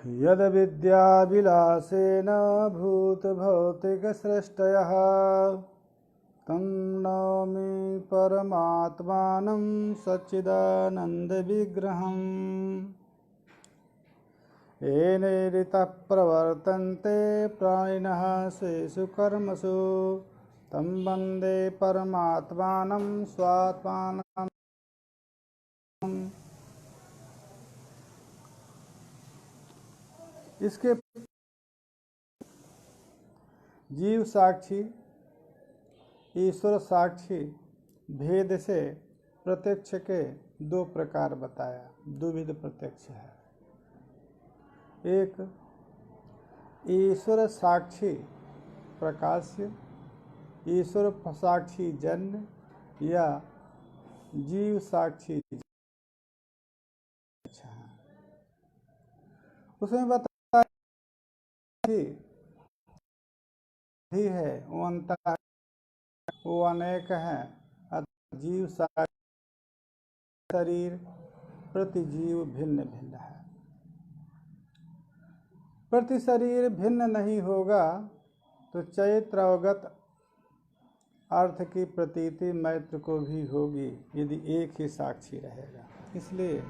यद विद्याविलासेन भूतभौतिकसृष्टयः तं नौमि परमात्मानं सच्चिदानन्दविग्रहम् येनैरितः प्रवर्तन्ते प्राणिनः स्वेषु कर्मसु तं वन्दे परमात्मानं स्वात्मानं। इसके जीव साक्षी ईश्वर साक्षी भेद से प्रत्यक्ष के दो प्रकार बताया। द्विविध प्रत्यक्ष है। एक ईश्वर साक्षी प्रकाश्य, ईश्वर साक्षी जन्य या जीव साक्षी। उसमें बताया भी है वो अंतर, वो अनेक है। जीव साक्षी शरीर प्रति जीव भिन्न भिन्न है। प्रति शरीर भिन्न नहीं होगा तो चैत्रावगत अर्थ की प्रतीति मैत्र को भी होगी यदि एक ही साक्षी रहेगा। इसलिए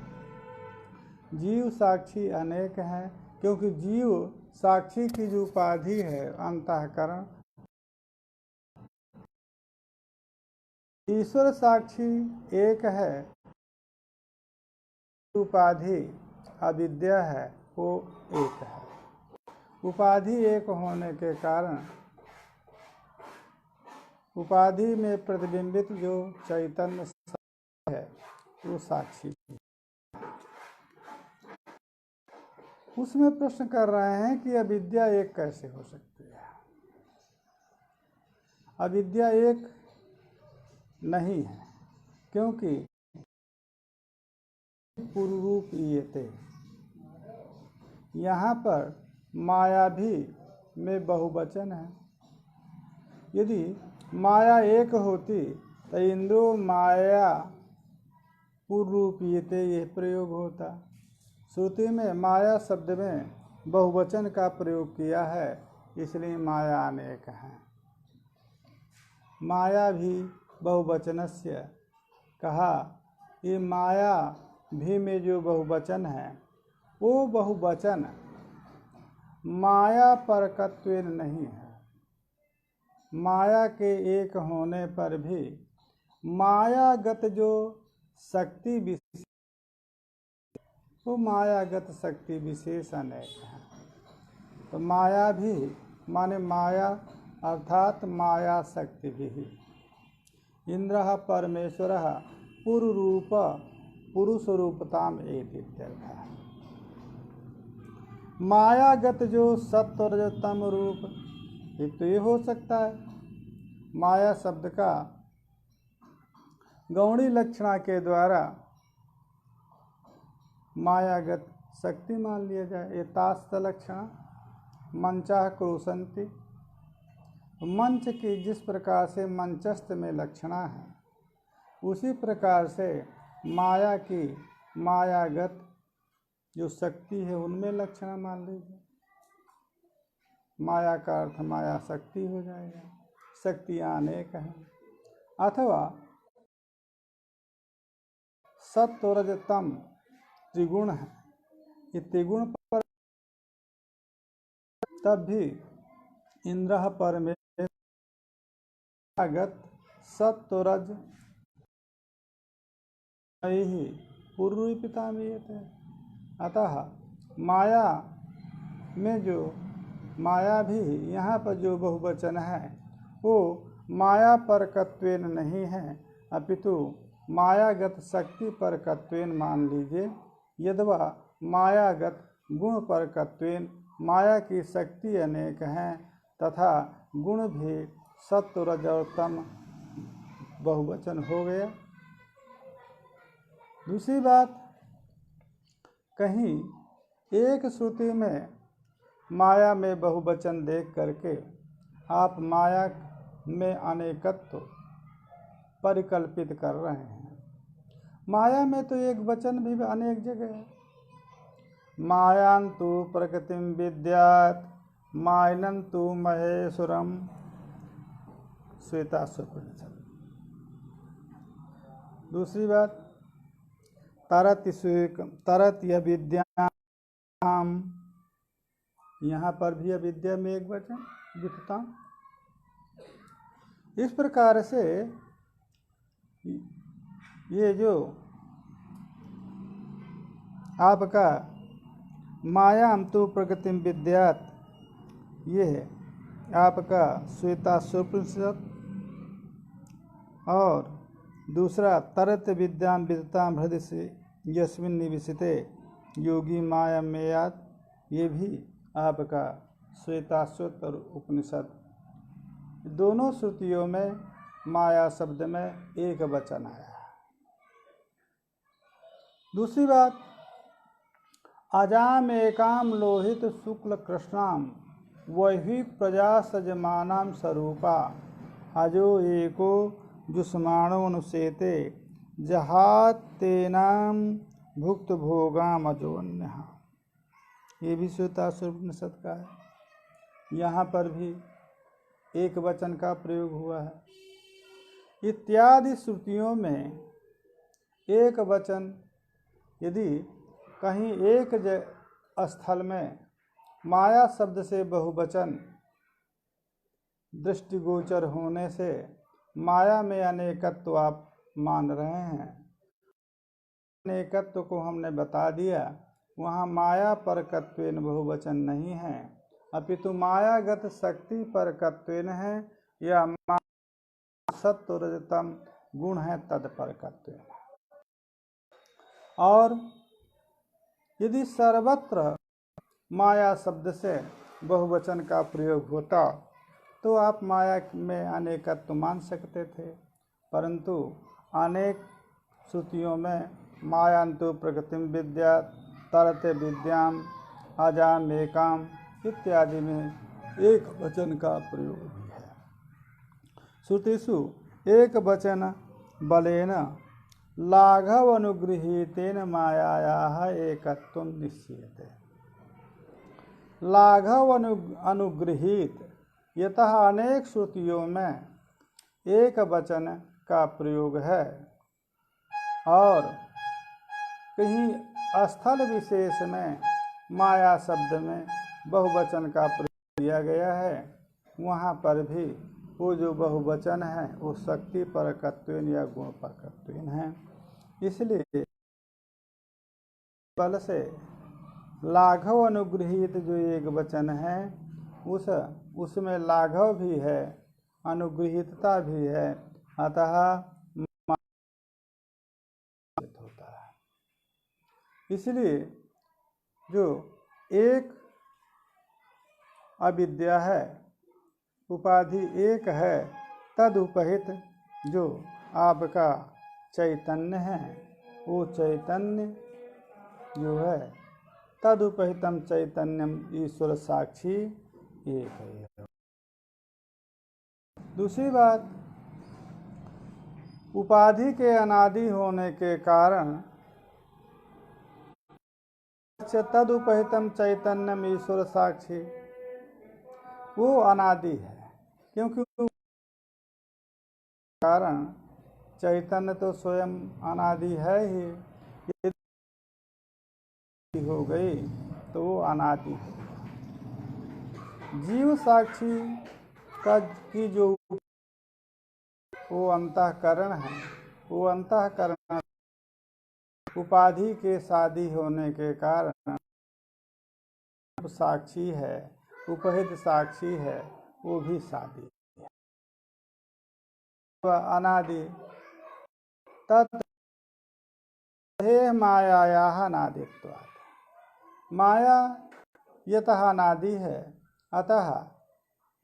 जीव साक्षी अनेक हैं, क्योंकि जीव साक्षी की जो उपाधि है अंतःकरण, ईश्वर साक्षी एक है, उपाधि अविद्या है वो एक है। उपाधि एक होने के कारण उपाधि में प्रतिबिंबित जो चैतन्य है वो साक्षी। उसमें प्रश्न कर रहे हैं कि अविद्या एक कैसे हो सकती है। अविद्या एक नहीं है, क्योंकि पूर्वरूप येते, यहाँ पर माया भी में बहुवचन है। यदि माया एक होती तो इंद्रो माया पूर्वरूपीयते यह प्रयोग होता। श्रुति में माया शब्द में बहुवचन का प्रयोग किया है, इसलिए माया अनेक है। माया भी बहुवचनस्य कहा। ये माया भी में जो बहुवचन है वो बहुवचन माया परकत्वेन नहीं है। माया के एक होने पर भी मायागत जो शक्ति विशेष, वो मायागत शक्ति विशेष अनेक है। तो माया भी माने माया अर्थात माया शक्ति भी। इंद्रः परमेश्वरः पुरुरूप पुरुष रूपताम एतित्यर्थः। मायागत जो सत्व रजतम रूप, एक तो ये हो सकता है माया शब्द का गौणी लक्षणा के द्वारा मायागत शक्ति मान लिया जाए। एतास्त लक्षणा मंचा क्रोशंति, मंच की जिस प्रकार से मंचस्थ में लक्षणा है उसी प्रकार से माया की मायागत जो शक्ति है उनमें लक्षणा मान लीजिए। माया का अर्थ माया शक्ति हो जाएगा। शक्तियाँ अनेक हैं। अथवा सत्व रजतम त्रिगुण है, ये त्रिगुण पर तब भी इंद्र परमेश्वरगत सत्व रज ही पूर्वरूपिता में है। अतः माया में जो माया भी यहाँ पर जो बहुवचन है वो माया परकत्वेन नहीं है, अपितु मायागत शक्ति परकत्वेन मान लीजिए। यद्वा मायागत गुण परकत्वेन, माया की शक्ति अनेक हैं तथा गुण भी सत्व रज और तम बहुवचन हो गया। दूसरी बात, कहीं एक श्रुति में माया में बहुवचन देख करके आप माया में अनेकत्व परिकल्पित कर रहे हैं। माया में तो एक वचन भी अनेक जगह है। मायांतु प्रकृतिं विद्यात् मायनन्तु महेश्वरम। श्वेताश्वोपनिषद। दूसरी बात, तरति अविद्याम, यहाँ पर भी अविद्या में एक वचन वित्तता। इस प्रकार से ये जो आपका मायाम तु प्रकृतिम विद्यात, ये है आपका श्वेताश्वोपनिषद। और दूसरा तरत विद्याम विदताम हृदय से यस्मिन् निविशते योगी माया मेयात, ये भी आपका श्वेताश्वतर उपनिषद। दोनों श्रुतियों में माया शब्द में एक वचन आया। दूसरी बात, अजाम एकाम लोहित शुक्ल कृष्णाम वही प्रजा सजमानाम स्वरूपा अजो एको जुष्माणो अनुसेते जहात तेनाम भुक्त भोगाम अजोन्य। ये भी श्वेताश्वोपनिषद का है। यहाँ पर भी एक वचन का प्रयोग हुआ है। इत्यादि श्रुतियों में एक वचन यदि कहीं एक स्थल में माया शब्द से बहुवचन दृष्टिगोचर होने से माया में अनेकत्व आप मान रहे हैं। अनेकत्व को हमने बता दिया, वहाँ माया परकत्वेन बहुवचन नहीं है, अपितु मायागत शक्ति परकत्वेन है, या सत्व रजतम गुण है तद परकत्वेन। और यदि सर्वत्र माया शब्द से बहुवचन का प्रयोग होता तो आप माया में अनेकत्व मान सकते थे, परंतु अनेक श्रुतियों में मायांतु प्रकृतिम विद्या तरते विद्याम अजाम एकाम इत्यादि में एक वचन का प्रयोग भी है। श्रुतिषु एक वचन बलेन लाघव अनुगृहीतेन मायायाः एकत्वं निश्चीयते। लाघव अनुगृहीत, यतः अनेक श्रुतियों में एक वचन का प्रयोग है और कहीं स्थल विशेष में माया शब्द में बहुवचन का प्रयोग किया गया है, वहाँ पर भी वो जो बहुवचन है वो शक्ति परकत्वेन या गुण परकत्वेन है। इसलिए बल से लाघव अनुगृहीत जो एक वचन है उसमें लाघव भी है, अनुगृहीतता भी है, अतः होता है। इसलिए जो एक अविद्या है, उपाधि एक है, तदुपहित जो आपका चैतन्य है, वो चैतन्य जो है तदुपहितम चैतन्यम ईश्वर साक्षी एक है। दूसरी बात, उपाधि के अनादि होने के कारण तदुपहितम चैतन्यम ईश्वर साक्षी, वो अनादि है, क्योंकि कारण चैतन्य तो स्वयं अनादि है ही, यदि हो गई तो वो अनादि है। जीव साक्षी का की जो वो अंतःकरण है, वो अंतःकरण उपाधि के शादी होने के कारण साक्षी है, उपहित साक्षी है, वो भी शादी है। अनादि तत् मायायाः अनादित्वात्, माया यतः अनादि है, अतः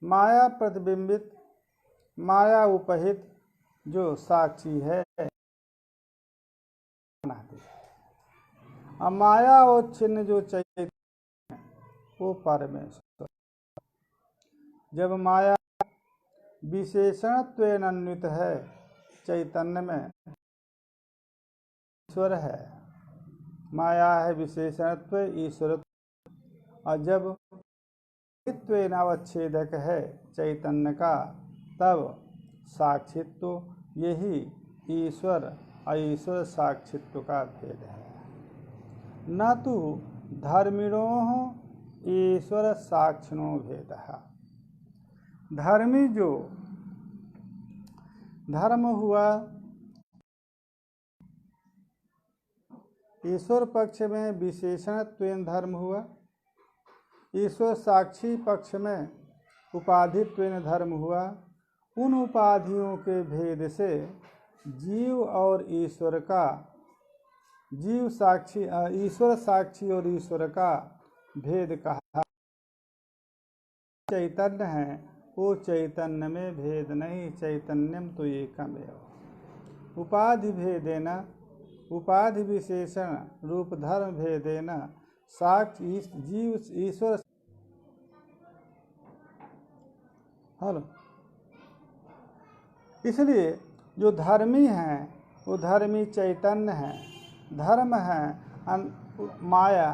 माया प्रतिबिंबित माया उपहित जो साक्षी है अनादि है। अब माया और छिन्न जो चैतन्य वो परमेश्वर। जब माया विशेषणत्वेन अन्वित है चैतन्य में ईश्वर है, माया है विशेषणत्व ईश्वरत्व, और जब अवच्छेदक है चैतन्य का, तब साक्षित्व यही ईश्वर अईश्वर साक्षित्व का भेद है। न तो धर्मिणो ईश्वर साक्षिणो भेद। धर्मी जो धर्म हुआ ईश्वर पक्ष में विशेषणत्व धर्म हुआ, ईश्वर साक्षी पक्ष में उपाधित्व धर्म हुआ। उन उपाधियों के भेद से जीव और ईश्वर का, जीव साक्षी ईश्वर साक्षी और ईश्वर का भेद कहा। चैतन्य है वो चैतन्य में भेद नहीं, चैतन्यम तो एकमेव। उपाधि भेदेन उपाधि विशेषण रूप धर्म भेदेन साक्षी जीव ईश्वर। हेलो, इसलिए जो धर्मी हैं वो धर्मी चैतन्य है, धर्म है माया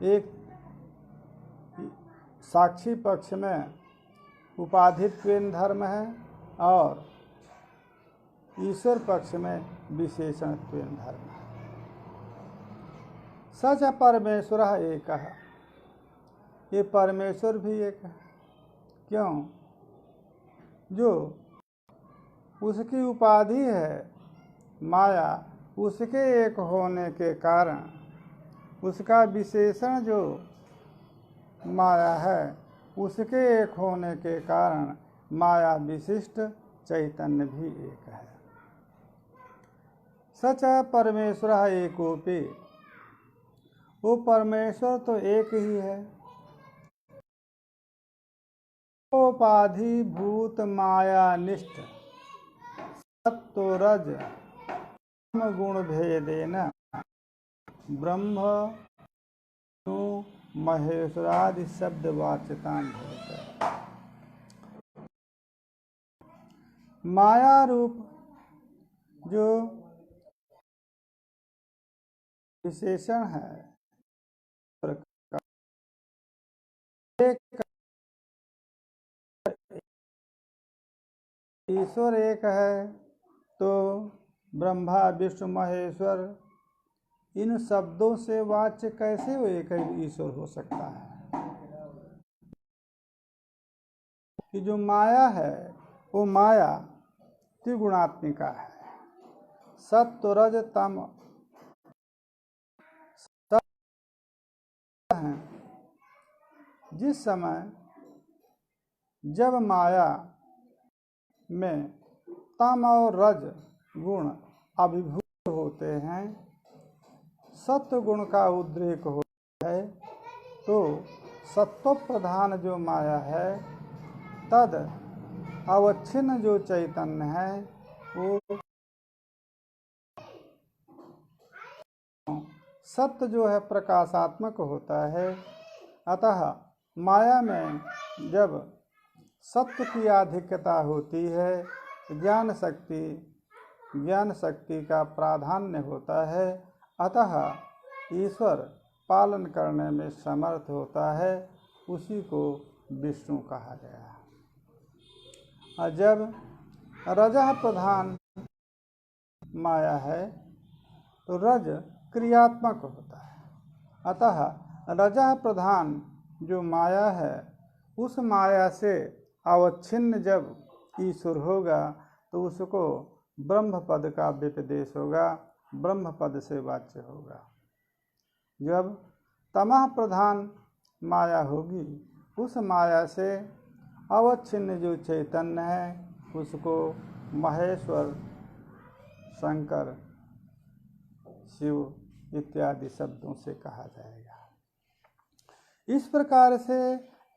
एक साक्षी पक्ष में उपाधित्व धर्म है, और ईश्वर पक्ष में विशेषणत्व धर्म है। सच परमेश्वर एक है, ये परमेश्वर भी एक है। क्यों? जो उसकी उपाधि है माया, उसके एक होने के कारण उसका विशेषण जो माया है, उसके एक होने के कारण माया विशिष्ट चैतन्य भी एक है। सच परमेश्वर एकोपि, वो परमेश्वर तो एक ही है। उपाधि भूत माया निष्ठ सत्व रज गुण भेदेन ब्रह्म महेश्वरादि शब्द वाच्यता। माया रूप जो विशेषण है, ईश्वर एक है तो ब्रह्मा विष्णु महेश्वर, इन शब्दों से वाच्य कैसे वो एक ईश्वर हो सकता है? कि जो माया है वो माया त्रिगुणात्मिका है। सत्व रज तम है। जिस समय जब माया में तम और रज गुण अभिभूत होते हैं, सत्व गुण का उद्रेक होता है, तो सत्व प्रधान जो माया है तद अवच्छिन्न जो चैतन्य है वो सत्य जो है प्रकाशात्मक होता है। अतः माया में जब सत्य की आधिक्यता होती है, ज्ञान शक्ति का प्राधान्य होता है, अतः ईश्वर पालन करने में समर्थ होता है, उसी को विष्णु कहा गया। और जब रजः प्रधान माया है तो रज क्रियात्मक होता है। अतः रजः प्रधान जो माया है, उस माया से अवच्छिन्न जब ईश्वर होगा तो उसको ब्रह्म पद का व्यपदेश होगा, ब्रह्म पद से वाच्य होगा। जब तमः प्रधान माया होगी, उस माया से अवच्छिन्न जो चैतन्य है उसको महेश्वर, शंकर, शिव इत्यादि शब्दों से कहा जाएगा। इस प्रकार से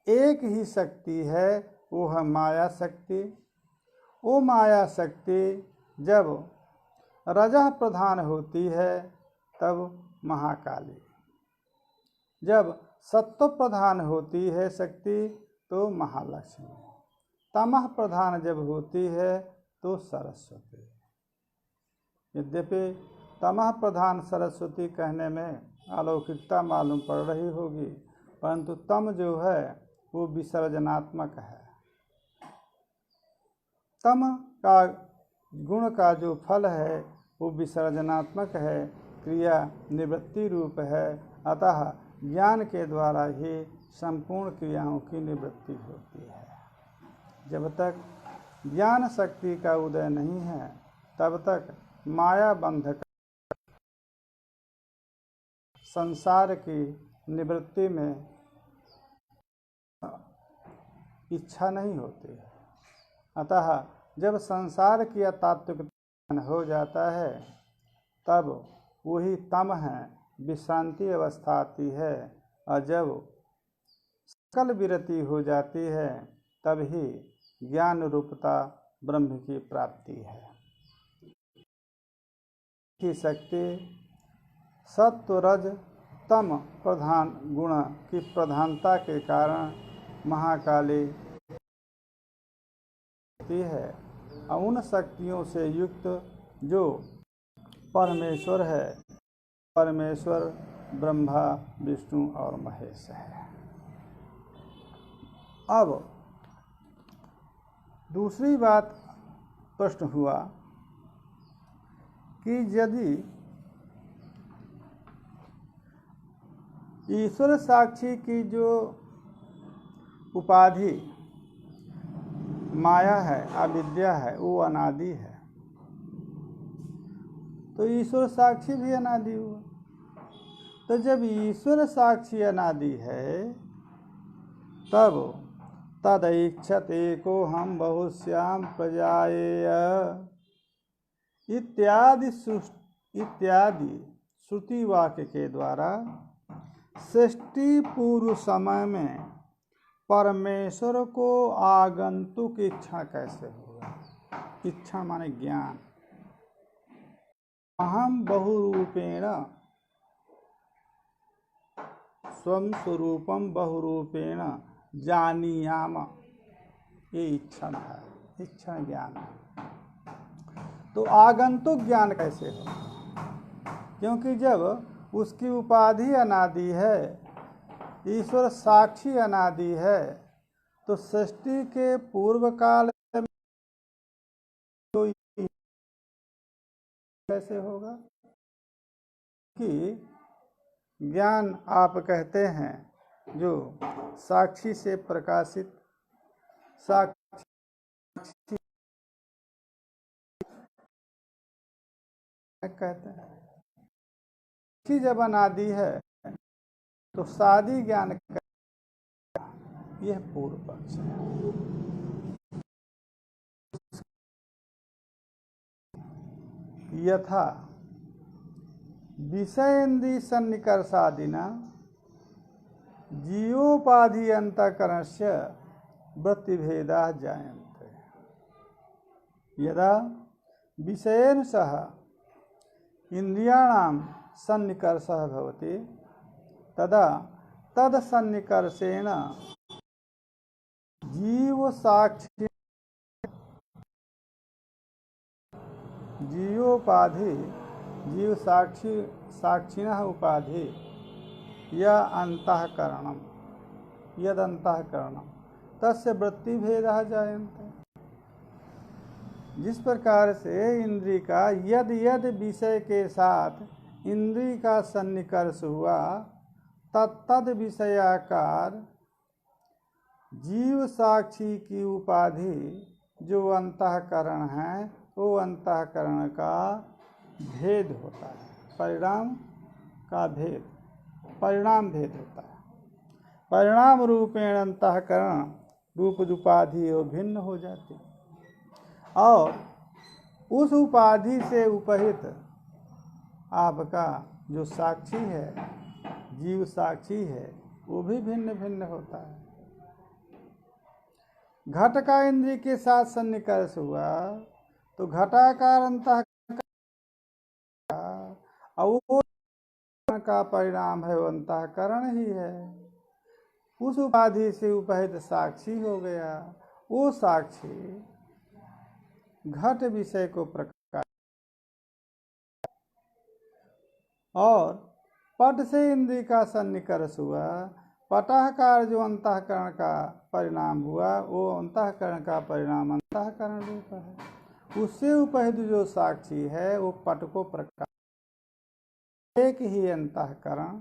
एक ही शक्ति है, वो है माया शक्ति। वो माया शक्ति जब रजः प्रधान होती है तब महाकाली, जब सत्व प्रधान होती है शक्ति तो महालक्ष्मी, तमः प्रधान जब होती है तो सरस्वती। यद्यपि तमः प्रधान सरस्वती कहने में अलौकिकता मालूम पड़ रही होगी, परंतु तम जो है वो विसर्जनात्मक है। तम का गुण का जो फल है वो विसर्जनात्मक है, क्रिया निवृत्ति रूप है। अतः ज्ञान के द्वारा ही संपूर्ण क्रियाओं की निवृत्ति होती है। जब तक ज्ञान शक्ति का उदय नहीं है तब तक माया बंधक संसार की निवृत्ति में इच्छा नहीं होती है। अतः जब संसार की तात्विक ज्ञान हो जाता है तब वही तम है, विश्रांति अवस्था आती है, और जब सकल विरति हो जाती है तब ही ज्ञान रूपता ब्रह्म की प्राप्ति है। की शक्ति सत्व रज तम प्रधान गुण की प्रधानता के कारण महाकाली है, और उन शक्तियों से युक्त जो परमेश्वर है, परमेश्वर ब्रह्मा विष्णु और महेश है। अब दूसरी बात प्रश्न हुआ कि यदि ईश्वर साक्षी की जो उपाधि माया है, अविद्या है, वो अनादि है, तो ईश्वर साक्षी भी अनादि हुआ। तो जब ईश्वर साक्षी अनादि है तब तदैक्षत एको हम बहुश्याम प्रजाएय इत्यादि श्रुति वाक्य के द्वारा सृष्टि पूर्व समय में परमेश्वर को आगंतुक इच्छा कैसे होगा? इच्छा माने ज्ञान। अहम बहुरूपेण स्वम स्वरूपम बहुरूपेण जानीयाम, ये इच्छा है, इच्छा ज्ञान है। तो आगंतुक ज्ञान कैसे हो? क्योंकि जब उसकी उपाधि अनादि है, ईश्वर साक्षी अनादि है, तो सृष्टि के पूर्व काल में तो कैसे होगा? कि ज्ञान आप कहते हैं जो साक्षी से प्रकाशित, साक्षी कहते हैं, साक्षी जब अनादि है तो सादी ज्ञान का यह पूर्व पक्ष है। यथा विषयेन्द्रिय सन्निकर्षादिना जीवोपाधि अंतःकरणस्य वृत्तिभेदा जायन्ते। यदा विषयेन सह इंद्रियाणां सन्निकर्षः भवति तदा तद सन्निकर्षेण जीव साक्षी जीवोपाधि जीव साक्षी साक्षिणः उपाधि या अंतःकरणम यद अंतःकरणम तस्य वृत्तिभेदः जायन्ते। जिस प्रकार से इंद्रिय का यद यद विषय के साथ इंद्रिय का सन्निकर्ष हुआ तत्तद विषयाकार जीव साक्षी की उपाधि जो अंतःकरण है वो अंतःकरण का भेद होता है, परिणाम का भेद, परिणाम भेद होता है। परिणाम रूपेण अंतःकरण रूप उपाधि वो भिन्न हो जाती और उस उपाधि से उपहित आपका जो साक्षी है, जीव साक्षी है, वो भी भिन्न भिन्न होता है। घट का इंद्रिय के साथ सन्निकर्ष हुआ तो घटाकार अंतःकरण और वो का परिणाम है वो अंतःकरण ही है। उस उपाधि से उपहित साक्षी हो गया, वो साक्षी घट विषय को प्रकाश और पट से इंद्रिय का सन्निकर्ष हुआ, पटाहकार जो अंतःकरण का परिणाम हुआ, वो अंतःकरण का परिणाम अंतःकरण रूप है। उससे उपहित जो साक्षी है वो पट को प्रकाश, एक ही अंतःकरण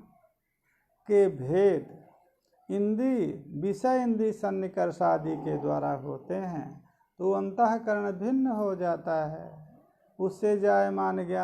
के भेद इंद्रिय विषय इंद्रिय सन्निकर्ष आदि के द्वारा होते हैं, तो अंतःकरण भिन्न हो जाता है। उससे जायमान ज्ञान